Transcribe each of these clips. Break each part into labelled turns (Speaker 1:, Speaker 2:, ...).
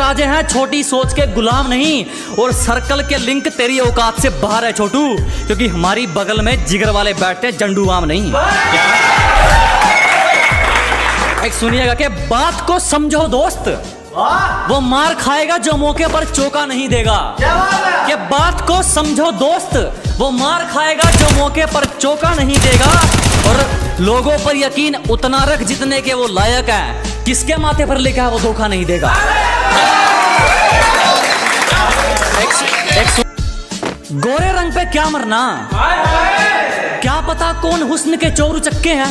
Speaker 1: राजे हैं, छोटी सोच के गुलाम नहीं। और सर्कल के लिंक तेरी औकात से बाहर है छोटू, क्योंकि हमारी बगल में जिगर वाले बैठते झंडू आम नहीं। एक सुनिएगा कि बात को समझो दोस्त, वो मार खाएगा जो मौके पर चौका नहीं देगा। कि बात को समझो दोस्त, वो मार खाएगा जो मौके पर चौका नहीं देगा। और लोगों पर यकीन उतना रख जितने के वो लायक है, किसके माथे पर लिखा है वो धोखा नहीं देगा। गोरे रंग पे क्या मरना, क्या पता कौन हुस्न के चोर चक्के हैं।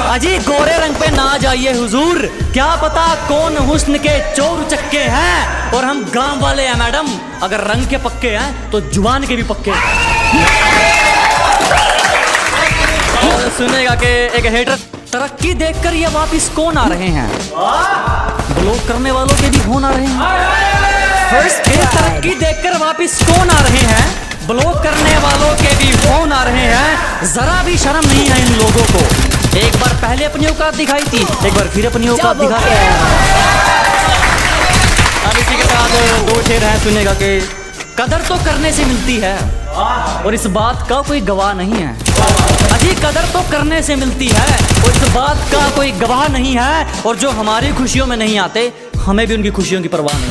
Speaker 1: अजी गोरे रंग पे ना जाइए हुजूर, क्या पता कौन हुस्न के चोर चक्के हैं। और हम गांव वाले हैं मैडम, अगर रंग के पक्के हैं तो जुबान के भी पक्के हैं। और सुनेगा कि एक हेटर तरक्की देखकर ये वापिस कौन आ रहे हैं, ब्लॉक करने वालों के भी फोन आ रहे हैं। तरक्की देखकर वापिस कौन आ रहे हैं, ब्लॉक करने वालों के भी फोन आ रहे हैं। जरा भी शर्म नहीं है इन लोगों को। एक बार पहले अपनी औकात दिखाई थी, एक बार फिर अपनी औकात दिखाते हैं। अब इसी के साथ दो शेर हैं, सुनेगा कि कदर तो करने से मिलती है और इस बात का कोई गवाह नहीं है। अजी कदर तो करने से मिलती है और इस बात का कोई गवाह नहीं है। और जो हमारी खुशियों में नहीं आते, हमें भी उनकी खुशियों की परवाह नहीं।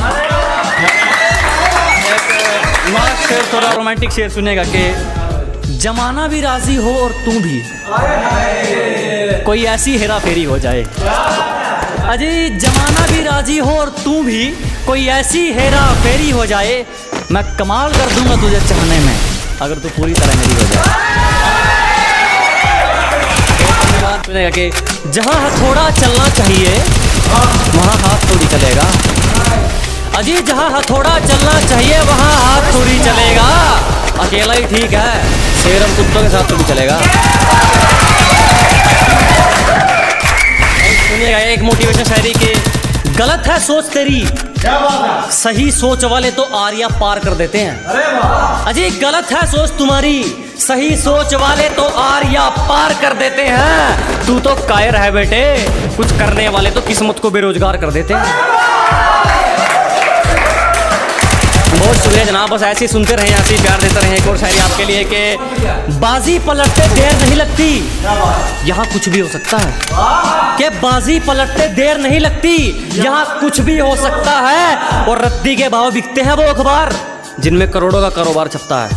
Speaker 1: शेर थोड़ा रोमांटिक शेर सुनेगा कि जमाना भी राजी हो और तू भी, कोई ऐसी हेरा फेरी हो जाए। अजी जमाना भी राजी हो और तू भी, कोई ऐसी हेरा फेरी हो जाए। मैं कमाल कर दूंगा तुझे चाहने में, अगर तू पूरी तरह मेरी हो जाए। सुनेगा कि जहाँ हथौड़ा चलना चाहिए वहाँ हाथ थोड़ी चलेगा। अजी जहाँ हथौड़ा चलना चाहिए वहाँ हाथ थोड़ी चलेगा। अकेला ही ठीक है, शेर हम कुत्तों के साथ थोड़ी चलेगा। सुनिएगा एक मोटिवेशन शायरी के, गलत है सोच तेरी, सही सोच वाले तो आरिया पार कर देते हैं। अजी गलत है सोच तुम्हारी, सही सोच वाले तो आरिया पार कर देते हैं। तू तो कायर है बेटे, कुछ करने वाले तो किस्मत को बेरोजगार कर देते हैं। बहुत शुक्रिया जनाब, बस ऐसे ही सुनते रहें, ऐसे ही प्यार देते रहें। एक और शायरी आपके लिए कि बाजी पलटते देर नहीं लगती, यहाँ कुछ भी हो सकता है। कि बाजी पलटते देर नहीं लगती, यहाँ कुछ भी हो सकता है। और रद्दी के भाव बिकते हैं वो अखबार जिनमें करोड़ों का कारोबार छपता है।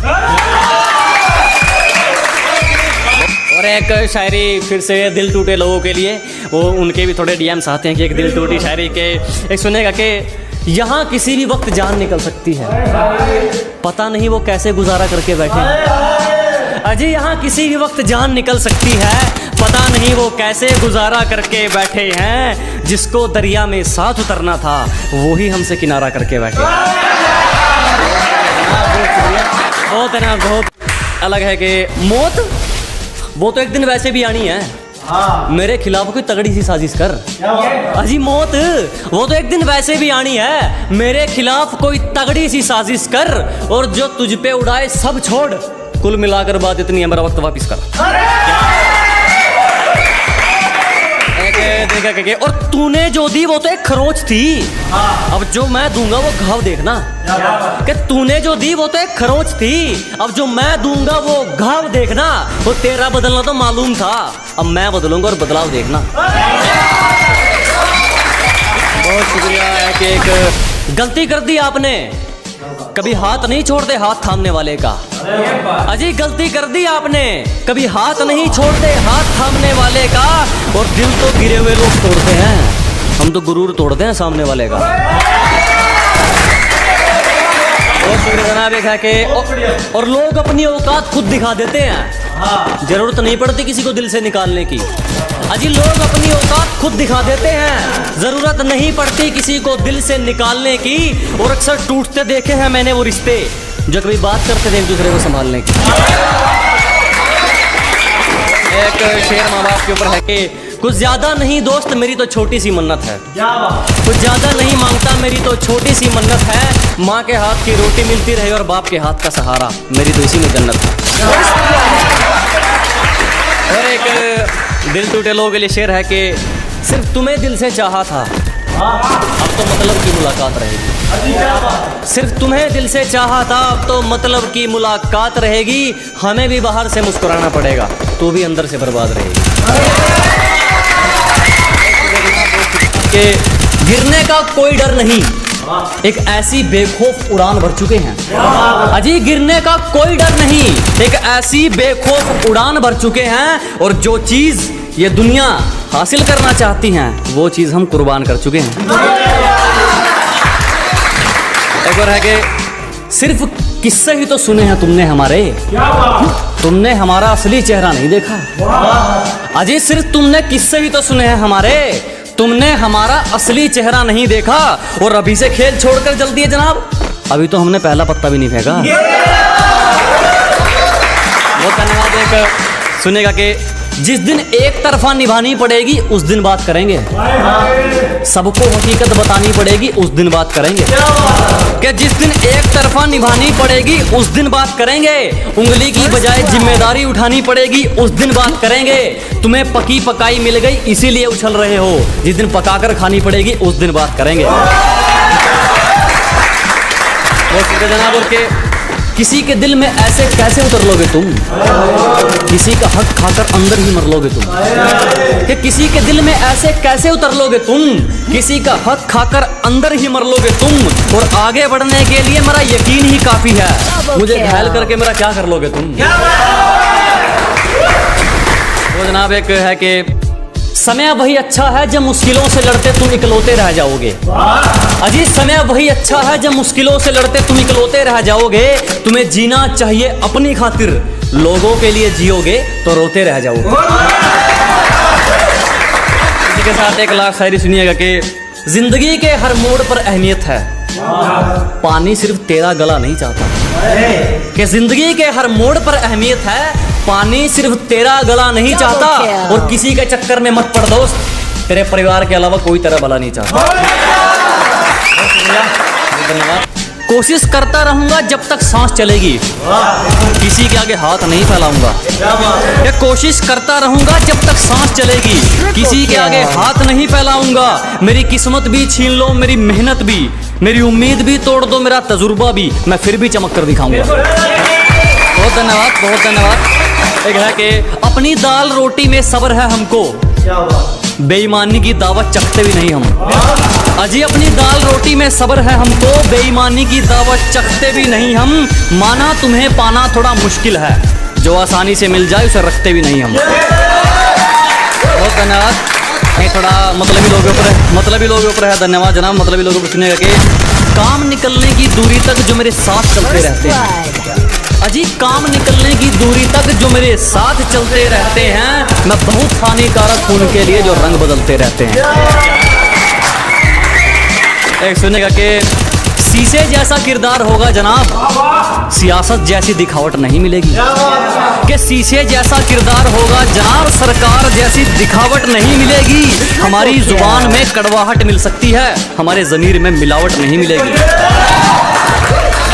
Speaker 1: और एक शायरी फिर से दिल टूटे लोगों के लिए, वो उनके भी थोड़े डीएम्स आते हैं कि एक दिल टूटी शायरी के। एक सुनेगा कि यहाँ किसी भी वक्त जान निकल सकती है, पता नहीं वो कैसे गुजारा करके बैठे हैं। अजी यहाँ किसी भी वक्त जान निकल सकती है, पता नहीं वो कैसे गुजारा करके बैठे हैं। जिसको दरिया में साथ उतरना था वो ही हमसे किनारा करके बैठे। बहुत है ना, बहुत अलग है कि मौत वो तो एक दिन वैसे भी आनी है। मेरे खिलाफ कोई तगड़ी सी साजिश कर। अजी मौत वो तो एक दिन वैसे भी आनी है, मेरे खिलाफ कोई तगड़ी सी साजिश कर। और जो तुझ पे उड़ाए सब छोड़, कुल मिलाकर बात इतनी है, मेरा वक्त वापिस कर। और तूने जो दी वो तो एक खरोच थी, अब जो मैं दूंगा वो घाव देखना। कि तूने जो दी वो तो एक खरोच थी, अब जो मैं दूंगा वो घाव देखना। वो तेरा बदलना तो मालूम था, अब मैं बदलूंगा और बदलाव देखना। बहुत शुक्रिया है कि एक गलती कर दी आपने, कभी हाथ नहीं छोड़ते हाथ थामने वाले का। अजी गलती कर दी आपने, कभी हाथ नहीं छोड़ते हाथ थामने वाले का। और दिल तो गिरे हुए लोग तोड़ते हैं, हम तो गुरूर तोड़ते हैं सामने वाले का। बहुत शुक्रिया जनाब। एक है कि और लोग अपनी औकात खुद दिखा देते हैं, जरूरत नहीं पड़ती किसी को दिल से निकालने की। अजी लोग अपनी औकात खुद दिखा देते हैं, जरूरत नहीं पड़ती किसी को दिल से निकालने की। और अक्सर टूटते देखे हैं मैंने वो रिश्ते जो कभी बात करते थे एक दूसरे को संभालने की। एक शेर माँ बाप के ऊपर है कि कुछ ज्यादा नहीं दोस्त मेरी तो छोटी सी मन्नत है, कुछ ज्यादा नहीं मांगता मेरी तो छोटी सी मन्नत है। माँ के हाथ की रोटी मिलती रहे और बाप के हाथ का सहारा, मेरी तो इसी में जन्नत है। और एक दिल टूटे लोगों के लिए शेर है कि सिर्फ तुम्हें दिल से चाहा था, अब तो मतलब की मुलाकात रहेगी। सिर्फ तुम्हें दिल से चाहा था, अब तो मतलब की मुलाकात रहेगी। हमें भी बाहर से मुस्कुराना पड़ेगा, तू भी अंदर से बर्बाद रहेगी। कि गिरने का कोई डर नहीं, एक ऐसी बेखौफ उड़ान भर चुके हैं। अजी गिरने का कोई डर नहीं, एक ऐसी बेखौफ उड़ान भर चुके हैं। और जो चीज ये दुनिया हासिल करना चाहती हैं, वो चीज हम कुर्बान कर चुके हैं। एक और है कि सिर्फ किस्से ही तो सुने हैं तुमने हमारे, तुमने हमारा असली चेहरा नहीं देखा। अजी सिर्फ तुमने किस्से ही तो सुने हैं हमारे, तुमने हमारा असली चेहरा नहीं देखा। और अभी से खेल छोड़कर जल्दी है जनाब, अभी तो हमने पहला पत्ता भी नहीं फेंका। बहुत धन्यवाद। एक सुनेगा कि जिस दिन एक तरफा निभानी पड़ेगी उस दिन बात करेंगे, सबको हकीकत बतानी पड़ेगी उस दिन बात करेंगे। कि जिस दिन एक तरफा निभानी पड़ेगी उस दिन बात करेंगे, उंगली की बजाय जिम्मेदारी उठानी पड़ेगी उस दिन बात करेंगे। तुम्हें पकी पकाई मिल गई इसीलिए उछल रहे हो, जिस दिन पकाकर खानी पड़ेगी उस दिन बात करेंगे। जनाब, और के किसी के दिल में ऐसे कैसे उतर लोगे तुम, किसी का हक खाकर अंदर ही मर लोगे तुम। कि किसी के दिल में ऐसे कैसे उतर लोगे तुम, किसी का हक खाकर अंदर ही मर लोगे तुम। और आगे बढ़ने के लिए मेरा यकीन ही काफी है, मुझे घायल करके मेरा क्या कर लोगे तुम। तो जनाब एक है कि समय वही अच्छा है जब मुश्किलों से लड़ते तुम इकलौते रह जाओगे। अजी समय वही अच्छा है जब मुश्किलों से लड़ते तुम इकलौते रह जाओगे। तुम्हें जीना चाहिए अपनी खातिर, लोगों के लिए जियोगे तो रोते रह जाओगे। इसी के साथ एक लाख शायरी सुनिएगा कि जिंदगी के हर मोड़ पर अहमियत है, पानी सिर्फ तेरा गला नहीं चाहता। कि जिंदगी के हर मोड़ पर अहमियत है, पानी सिर्फ तेरा गला नहीं चाहता। और किसी के चक्कर में मत पड़ दोस्त, तेरे परिवार के अलावा कोई तेरा भला नहीं चाहता। धन्यवाद। कोशिश करता रहूंगा जब तक सांस चलेगी, किसी के आगे हाथ नहीं फैलाऊंगा। ये कोशिश करता रहूंगा जब तक सांस चलेगी, किसी के आगे हाथ नहीं फैलाऊंगा। मेरी किस्मत भी छीन लो, मेरी मेहनत भी, मेरी उम्मीद भी तोड़ दो, मेरा तजुर्बा भी, मैं फिर भी चमक कर दिखाऊंगा। बहुत धन्यवाद, बहुत धन्यवाद। एक है कि अपनी दाल रोटी में सब्र है हमको, बेईमानी की दावत चखते भी नहीं हम। अजी अपनी दाल रोटी में सब्र है हमको, बेईमानी की दावत चखते भी नहीं हम। माना तुम्हें पाना थोड़ा मुश्किल है, जो आसानी से मिल जाए उसे रखते भी नहीं हम। बहुत धन्यवाद। थोड़ा मतलबी लोगों पर है, मतलबी लोगों पर है। धन्यवाद जनाब। मतलबी लोगों को सुनेगा कि काम निकलने की दूरी तक जो मेरे साथ चलते रहते हैं। अजी काम निकलने की दूरी तक जो मेरे साथ चलते रहते हैं, मैं बहुत हानिकारक हूं उनके लिए जो रंग बदलते रहते हैं। एक सुनेगा कि शीशे जैसा किरदार होगा जनाब, सियासत जैसी दिखावट नहीं मिलेगी। कि शीशे जैसा किरदार होगा जनाब, सरकार जैसी दिखावट नहीं मिलेगी। हमारी जुबान में कड़वाहट मिल सकती है, हमारे ज़मीर में मिलावट नहीं मिलेगी।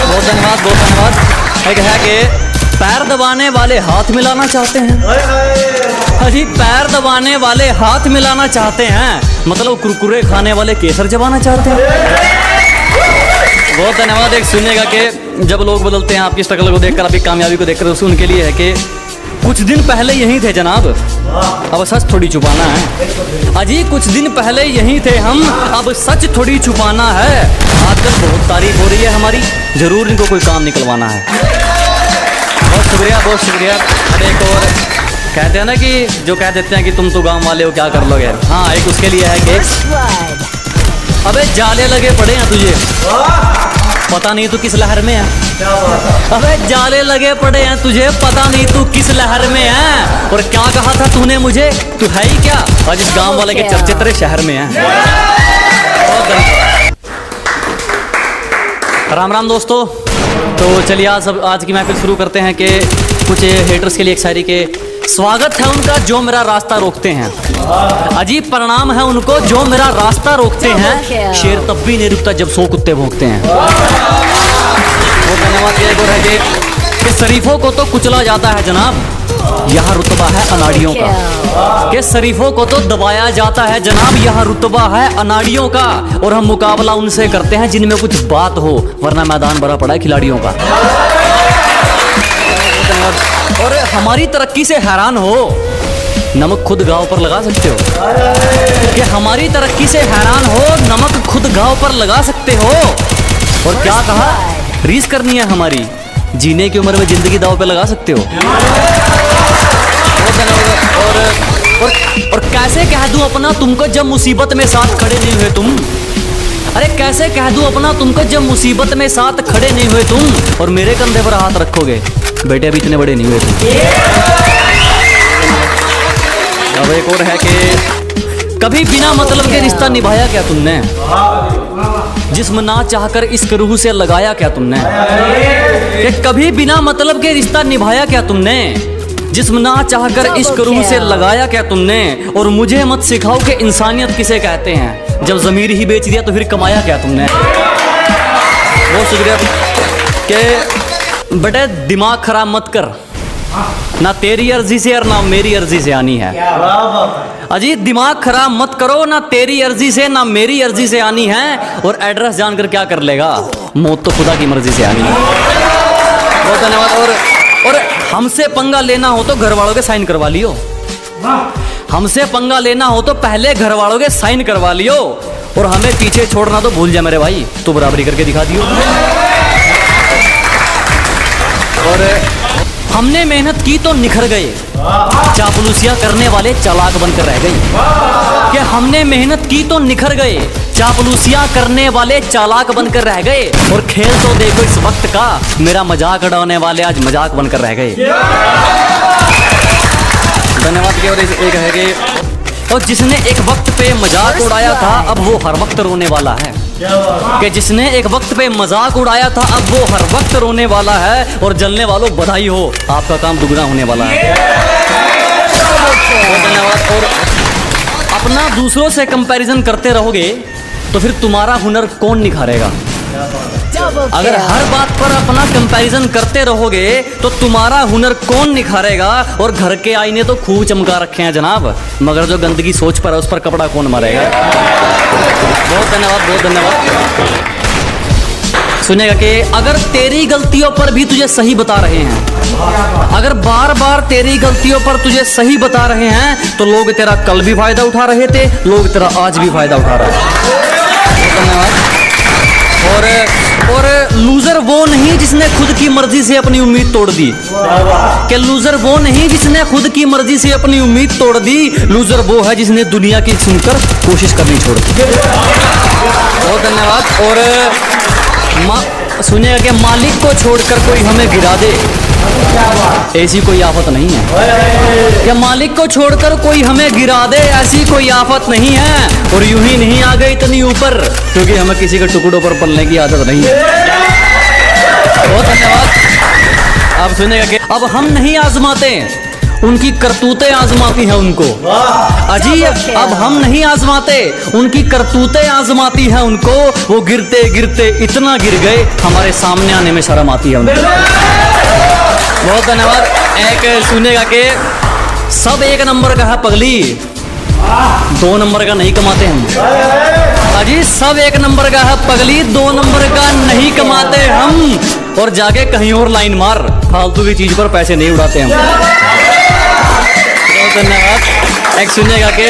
Speaker 1: बहुत धन्यवाद, बहुत धन्यवाद। एक है कि पैर दबाने वाले हाथ मिलाना चाहते हैं। अजी पैर दबाने वाले हाथ मिलाना चाहते हैं, मतलब कुरकुरे खाने वाले केसर चबाना चाहते हैं। बहुत धन्यवाद। एक सुनिएगा कि जब लोग बदलते हैं आपकी स्ट्रगल को देखकर, आपकी कामयाबी को देखकर, उसको उनके लिए है कि कुछ दिन पहले यहीं थे जनाब, अब सच थोड़ी छुपाना है। अजी कुछ दिन पहले यहीं थे हम, अब सच थोड़ी छुपाना है। आजकल बहुत तारीफ हो रही है हमारी, जरूर इनको कोई काम निकलवाना है। बहुत शुक्रिया, बहुत शुक्रिया। अब एक और कहते हैं ना कि जो कह देते हैं कि तुम तो गाँव वाले हो क्या कर लोगे। हाँ, एक उसके लिए है कि अबे जाले लगे पड़े हैं तुझे, पता नहीं तू किस लहर में है। अबे जाले लगे पड़े हैं तुझे, पता नहीं तू किस लहर में है। और क्या कहा था तूने मुझे, तू है ही क्या, आज इस गांव वाले के चर्चे तेरे शहर में हैं। राम राम दोस्तों। तो चलिए आज की महफिल शुरू करते हैं कि कुछ हेटर्स के लिए एक शायरी के स्वागत है उनका जो मेरा रास्ता रोकते हैं। अजीब परिणाम है उनको जो मेरा रास्ता रोकते हैं। शेर तब भी नहीं रुकता जब 100 कुत्ते भौंकते हैं। वो धन्यवाद। कि शरीफों को तो कुचला जाता है जनाब, यहाँ रुतबा है अनाड़ियों का। कि शरीफों को तो दबाया जाता है जनाब, यहाँ रुतबा है अनाड़ियों का। और हम मुकाबला उनसे करते हैं जिनमें कुछ बात हो, वरना मैदान भरा पड़ा है खिलाड़ियों का। और हमारी तरक्की से हैरान हो, नमक खुद गांव पर लगा सकते हो। कि हमारी तरक्की से हैरान हो, नमक खुद गांव पर लगा सकते हो। और क्या कहा, रीस करनी है हमारी, जीने की उम्र में जिंदगी दाव पे लगा सकते हो। और कैसे कह दूं अपना तुमको जब मुसीबत में साथ खड़े नहीं हुए तुम। अरे कैसे कह दूं अपना तुमको जब मुसीबत में साथ खड़े नहीं हुए तुम, और मेरे कंधे पर हाथ रखोगे, बेटे अभी इतने बड़े नहीं हुए तुम। अब एक और है कि कभी बिना मतलब के रिश्ता निभाया क्या तुमने, जिस्म ना चाहकर इश्क रूह से लगाया क्या तुमने। कि कभी बिना मतलब के रिश्ता निभाया क्या तुमने, जिस्म ना चाहकर इश्क रूह से लगाया क्या तुमने। और मुझे मत सिखाओ कि इंसानियत किसे कहते हैं, जब ज़मीर ही बेच दिया तो फिर कमाया क्या तुमने। बहुत शुक्रिया कि बेटे दिमाग खराब मत कर, ना तेरी अर्जी से और ना मेरी अर्जी से आनी है। अजी दिमाग खराब मत करो, ना तेरी अर्जी से ना मेरी अर्जी से आनी है। और एड्रेस जानकर क्या कर लेगा, मौत तो खुदा की मर्जी से आनी है। बहुत धन्यवाद। और हमसे पंगा लेना हो तो घर वालों के साइन करवा लियो। हमसे पंगा लेना हो तो पहले घर वालों के साइन करवा लियो। और हमें पीछे छोड़ना तो भूल जा मेरे भाई, तो बराबरी करके दिखा दियो। और हमने मेहनत की तो निखर गए, चापलूसियां करने वाले चालाक बनकर रह गए। कि हमने मेहनत की तो निखर गए, चापलूसियां करने वाले चालाक बनकर रह गए। और खेल तो देखो इस वक्त का, मेरा मजाक उड़ाने वाले आज मजाक बनकर रह गए। धन्यवाद। और एक है कि और जिसने एक वक्त पे मजाक उड़ाया था अब वो हर वक्त रोने वाला है। कि जिसने एक वक्त पे मजाक उड़ाया था अब वो हर वक्त रोने वाला है। और जलने वालों बधाई हो, आपका काम दुगना होने वाला है। धन्यवाद। और अपना दूसरों से कंपैरिजन करते रहोगे तो फिर तुम्हारा हुनर कौन निखारेगा। अगर हर बात पर अपना कंपैरिजन करते रहोगे तो तुम्हारा हुनर कौन निखारेगा। और घर के आईने तो खूब चमका रखे हैं जनाब, मगर जो गंदगी सोच पर है उस पर कपड़ा कौन मारेगा। बहुत धन्यवाद, बहुत धन्यवाद। सुनेगा कि अगर तेरी गलतियों पर भी तुझे सही बता रहे हैं, अगर बार बार तेरी गलतियों पर तुझे सही बता रहे हैं तो लोग तेरा कल भी फायदा उठा रहे थे, लोग तेरा आज भी फायदा उठा रहे हैं। धन्यवाद। और लूजर वो नहीं जिसने खुद की मर्जी से अपनी उम्मीद तोड़ दी। कि लूजर वो नहीं जिसने खुद की मर्जी से अपनी उम्मीद तोड़ दी, लूजर वो है जिसने दुनिया की सुनकर कोशिश करनी छोड़ दी। बहुत धन्यवाद। और सुनिएगा कि मालिक को छोड़कर कोई हमें गिरा दे, ऐसी कोई आफत नहीं है। कि मालिक को छोड़कर कोई हमें गिरा दे, ऐसी कोई आफत नहीं है। और यूं ही नहीं आ गई इतनी ऊपर, क्योंकि हमें किसी के टुकड़ों पर पलने की आदत नहीं है। बहुत धन्यवाद। आप सुनिएगा कि अब हम नहीं आजमाते, उनकी करतूतें आजमाती हैं उनको। अजी अब हम नहीं आजमाते, उनकी करतूतें आजमाती हैं उनको। वो गिरते गिरते इतना गिर गए, हमारे सामने आने में शर्म आती है उनको। बहुत धन्यवाद। एक सुनेगा कि सब एक नंबर का है पगली, 2 नंबर का नहीं कमाते हम। अजी सब एक नंबर का है पगली, 2 नंबर का नहीं कमाते हम। और जाके कहीं और लाइन मार, फालतू की चीज पर पैसे नहीं उड़ाते हम। बहुत धन्यवाद। एक सुनिएगा कि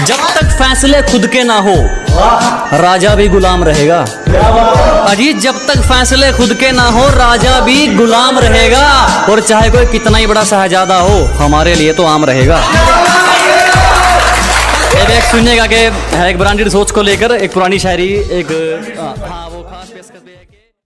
Speaker 1: जब तक फैसले खुद के ना हो राजा भी गुलाम रहेगा। अजी जब तक फैसले खुद के ना हो राजा भी गुलाम रहेगा। और चाहे कोई कितना ही बड़ा शहजादा हो, हमारे लिए तो आम रहेगा। एक सुनिएगा कि एक ब्रांडेड सोच को लेकर एक पुरानी शायरी, एक हाँ वो खास पेश कर